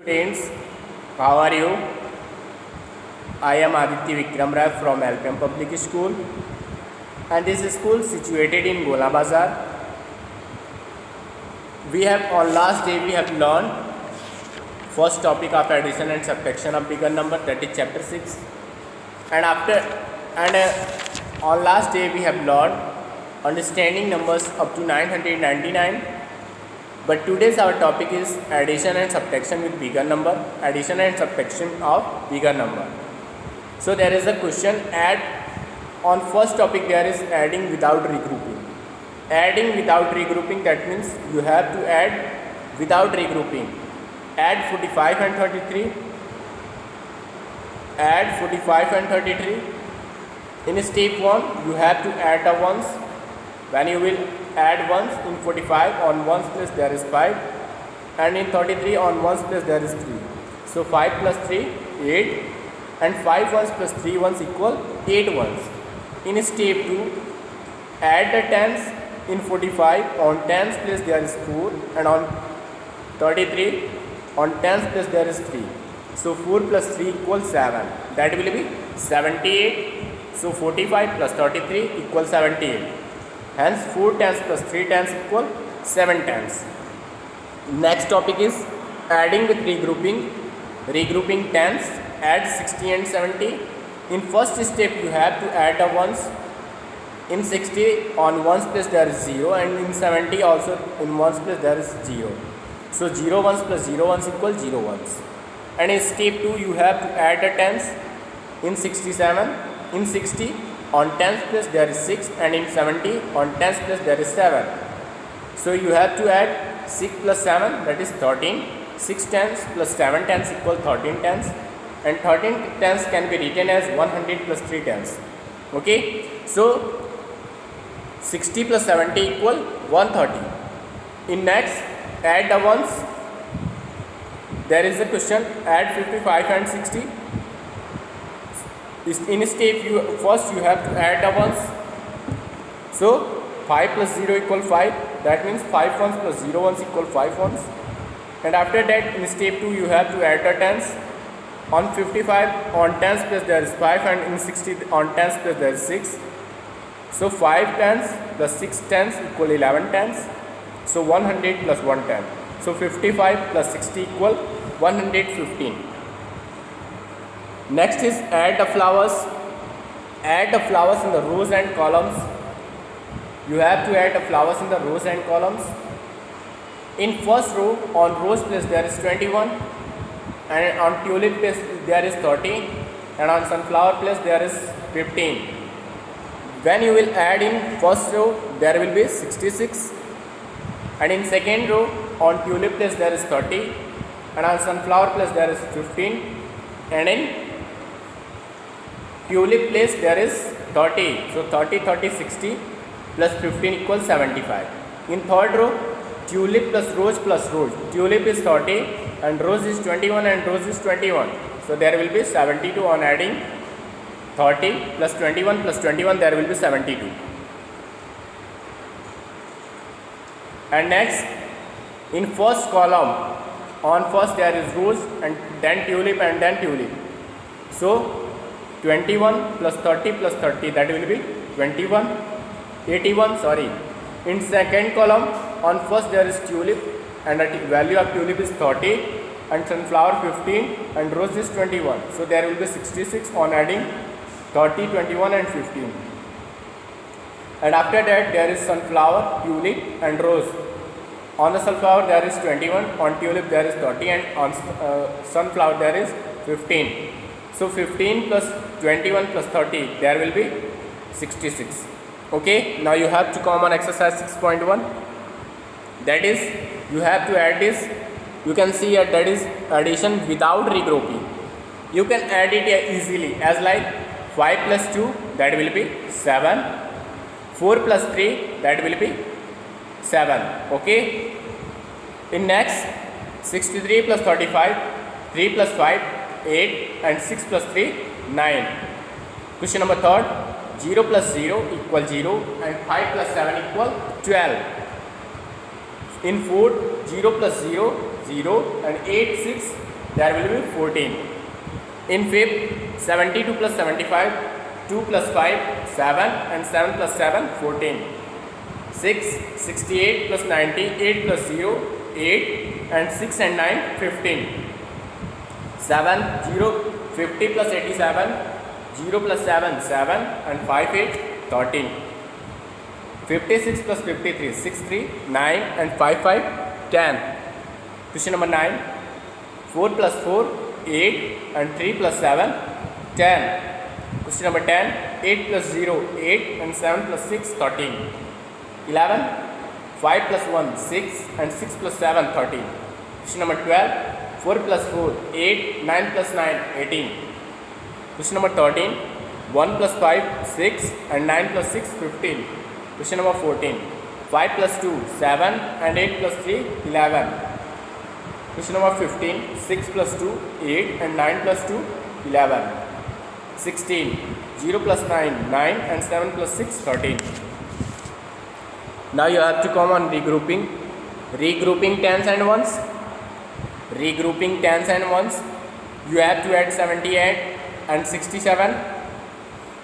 Students, how are you? I am Aditya Vikram Rai from LPM Public School, and this school is situated in Gola Bazar. We have on last day we have learned first topic of addition and subtraction of bigger number, that is chapter 6, and on last day we have learned understanding numbers up to 999. But today's our topic is addition and subtraction with bigger number, addition and subtraction of bigger number. So there is a question, add. On first topic there is adding without regrouping. Adding without regrouping, that means you have to add without regrouping. Add 45 and 33. Add 45 and 33. In step 1 you have to add the ones. When you will add ones in 45, on ones place there is 5, and in 33 on ones place there is 3. So 5 plus 3, 8, and 5 ones plus 3 ones equal 8 ones. In step 2, add the tens in 45, on tens place there is 4, and on 33 on tens place there is 3. So 4 plus 3 equals 7, that will be 78. So 45 plus 33 equals 78. Hence 4 tens plus 3 tens equal 7 tens. Next topic is adding with regrouping. Regrouping tens, add 60 and 70. In first step you have to add the ones. In 60 on ones place there is 0, and in 70 also in ones place there is 0. So 0 ones plus 0 ones equal 0 ones. And in step 2 you have to add the tens. In 67, in 60 on tens place there is 6, and in 70 on tens place there is 7. So you have to add 6 plus 7, that is 13. 6 tens plus 7 tens equal 13 tens, and 13 tens can be written as 100 plus 3 tens. Okay, so 60 plus 70 equal 130. In next, add the ones. There is a question, add 55 and 60. In step first you have to add the ones. So 5 plus 0 equal 5, that means 5 ones plus 0 ones equal 5 ones. And after that in step 2 you have to add the tens. On 55 on tens place there is 5, and in 60 on tens place there is 6. So 5 tens plus 6 tens equal 11 tens. So 100 plus 1 ten. So 55 plus 60 equal 115. Next is add the flowers. Add the flowers in the rows and columns. You have to add the flowers in the rows and columns. In first row on rose place there is 21, and on tulip place there is 30, and on sunflower place there is 15. When you will add in first row there will be 66, and in second row on tulip place there is 30, and on sunflower place there is 15, and in tulip place there is 30. So 30, 30, 60 plus 15 equals 75. In third row, tulip plus rose plus rose. Tulip is 30 and rose is 21 and rose is 21. So there will be 72 on adding 30 plus 21 plus 21, there will be 72. And next, in first column, on first there is rose and then tulip and then tulip. So 21 plus 30 plus 30, that will be 81, sorry. In second column, on first there is tulip and the value of tulip is 30, and sunflower 15, and rose is 21. So there will be 66 on adding 30, 21 and 15. And after that there is sunflower, tulip and rose. On the sunflower there is 21, on tulip there is 30, and on sunflower there is 15. So 15 plus 21 plus 30, there will be 66. Okay, now you have to come on exercise 6.1. That is, you have to add this. You can see that is addition without regrouping. You can add it easily, as like 5 plus 2, that will be 7. 4 plus 3, that will be 7. Okay. In next, 63 plus 35, 3 plus 5, 8, and 6 plus 3, 9. Question number third, 0 plus 0 equal 0, and 5 plus 7 equal 12. In fourth, 0 plus 0, 0, and 8, 6, there will be 14. In fifth, 72 plus 75, 2 plus 5, 7, and 7 plus 7, 14. 6, 68 plus 90, 8 plus 0, 8, and 6 and 9, 15. 7, 0, 50 plus 87, 0 plus 7, 7, and 5, 8, 13. 56 plus 53, 6, 3, 9, and 5, 5, 10. Question number 9. 4 plus 4, 8, and 3 plus 7, 10. Question number 10. 8 plus 0, 8, and 7 plus 6, 13. 11. 5 plus 1, 6, and 6 plus 7, 13. Question number 12. 4 plus 4, 8, 9 plus 9, 18. Question number 13. 1 plus 5, 6, and 9 plus 6, 15. Question number 14. 5 plus 2, 7, and 8 plus 3, 11. Question number 15. 6 plus 2, 8, and 9 plus 2, 11. 16. 0 plus 9, 9, and 7 plus 6, 13. Now you have to come on regrouping. Regrouping tens and ones. Regrouping tens and ones. You have to add 78 and 67.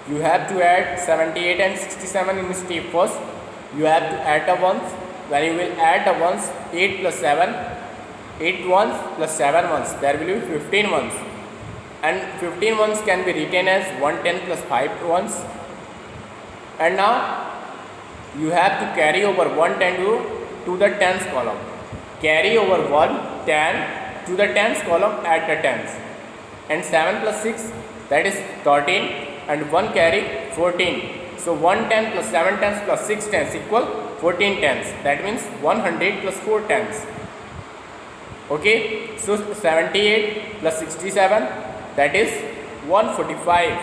You have to add 78 and 67 in step first. You have to add the ones. When you will add the ones, 8 plus 7, 8 ones plus 7 ones, there will be 15 ones. And 15 ones can be written as 110 plus 5 ones. And now you have to carry over 110 to the tens column. Carry over 110 to the tens column at the tens. And 7 plus 6, that is 13, and 1 carry 14. So 110 plus 7 tens plus 6 tens equal 14 tens. That means 100 plus 4 tens. Okay, so 78 plus 67, that is 145.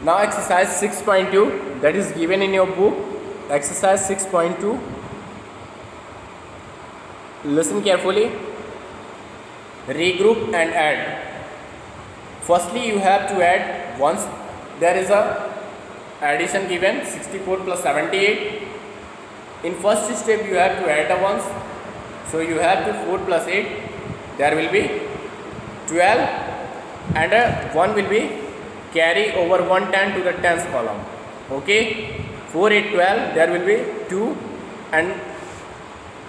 Now exercise 6.2, that is given in your book. Exercise 6.2. Listen carefully. Regroup and add. Firstly, you have to add once there is a addition given 64 plus 78. In first step you have to add the ones. So you have to 4 plus 8, there will be 12, and 1 will be carry over 110 to the tens column. Okay, 4, 8, 12, there will be 2, and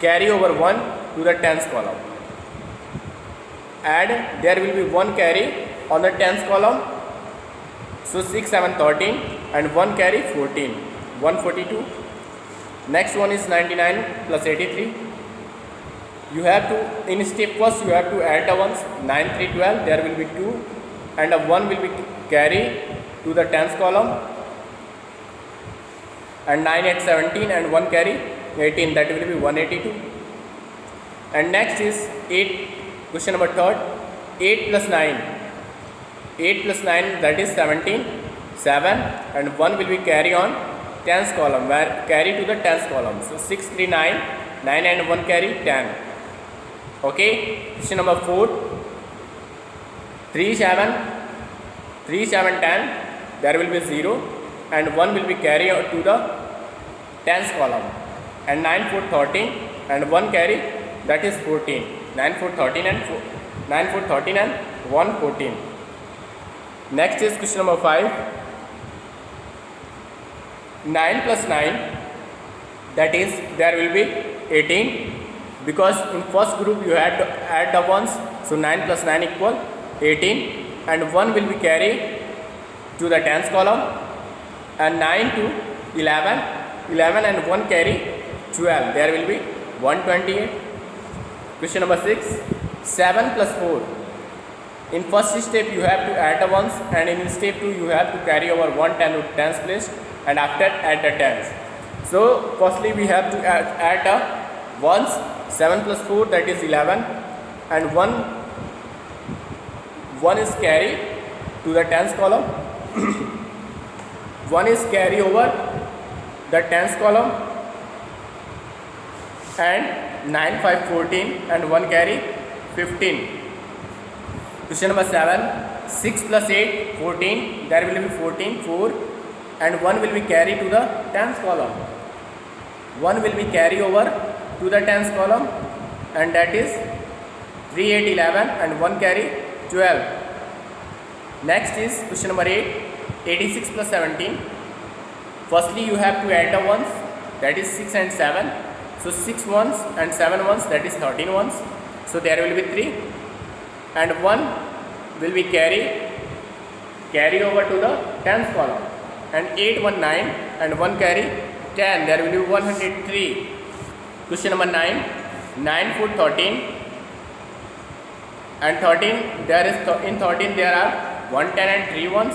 carry over 1 to the tens column. Add, there will be 1 carry on the tens column. So 6, 7, 13, and 1 carry 14, 142. Next one is 99 plus 83. You have to, in step first, you have to add the ones. 9, 3, 12, there will be 2, and a 1 will be carry to the tens column. And 9, 8, 17, and 1 carry 18, that will be 182. And next is 8, question number 3. 8 plus 9. 8 plus 9, that is 17, 7, and 1 will be carry on tens column, where carry to the tens column. So 6, 3, 9, 9 and 1 carry 10. Okay, question number 4. 3, 7, 3, 7, 10, there will be 0, and 1 will be carry to the tens column. And 9, 4, 13, and 1 carry, that is 14. 9, 4, 13, and 4, 9, 4, 13, and 1, 14. Next is question number 5. 9 plus 9, that is there will be 18, because in first group you had to add the ones. So 9 plus 9 equal 18, and 1 will be carry to the tens column. And 9 to 11, 11 and 1 carry 12, there will be 128. Question number 6. 7 plus 4. In first step you have to add the ones, and in step 2 you have to carry over 110 to tens place, and after add the tens. So firstly we have to add the ones. 7 plus 4, that is 11, and 1 is carry to the tens column. 1 is carry over the tens column, and 9, 5, 14, and 1 carry 15. Question number 7. 6 plus 8, 14, there will be 14, 4, and 1 will be carry to the tens column. 1 will be carry over to the tens column, and that is 3, 8, 11 and 1 carry 12. Next is question number 8, 86 plus 17. Firstly you have to add the ones, that is 6 and 7. So 6 ones and 7 ones, that is 13 ones. So there will be 3 and 1 will be carry over to the tens column, and 8, 1, 9 and 1 carry 10, there will be 103. Question number 9, 9, 4, 13 and 13, there is in 13 there are 1, 10 and 3 ones.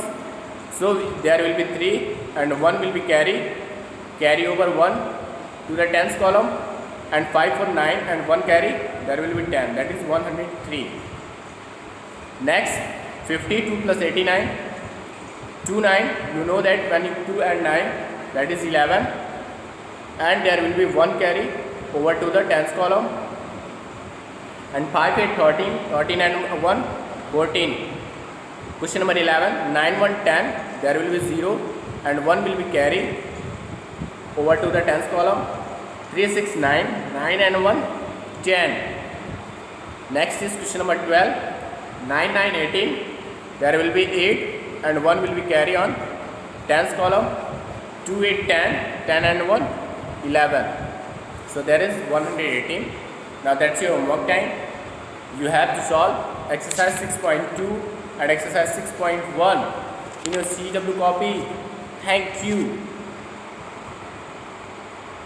So there will be 3 and 1 will be carry over 1 to the tens column, and 5, 4, 9 and 1 carry, there will be 10, that is 103. Next 52 plus 89, 2, 9, you know that when you 2 and 9, that is 11, and there will be 1 carry over to the tens column, and 5, 8, 13 and 1, 14. Question number 11, 9, 1, 10, there will be 0 and 1 will be carry over to the tens column, 3, 6, 9, 9 and 1, 10. Next is question number 12, 9, 9, 18, there will be 8 and 1 will be carry on tens column, 2, 8, 10, 10 and 1, 11. So there is 118. Now that's your homework time. You have to solve exercise 6.2 and exercise 6.1 in your CW copy. Thank you.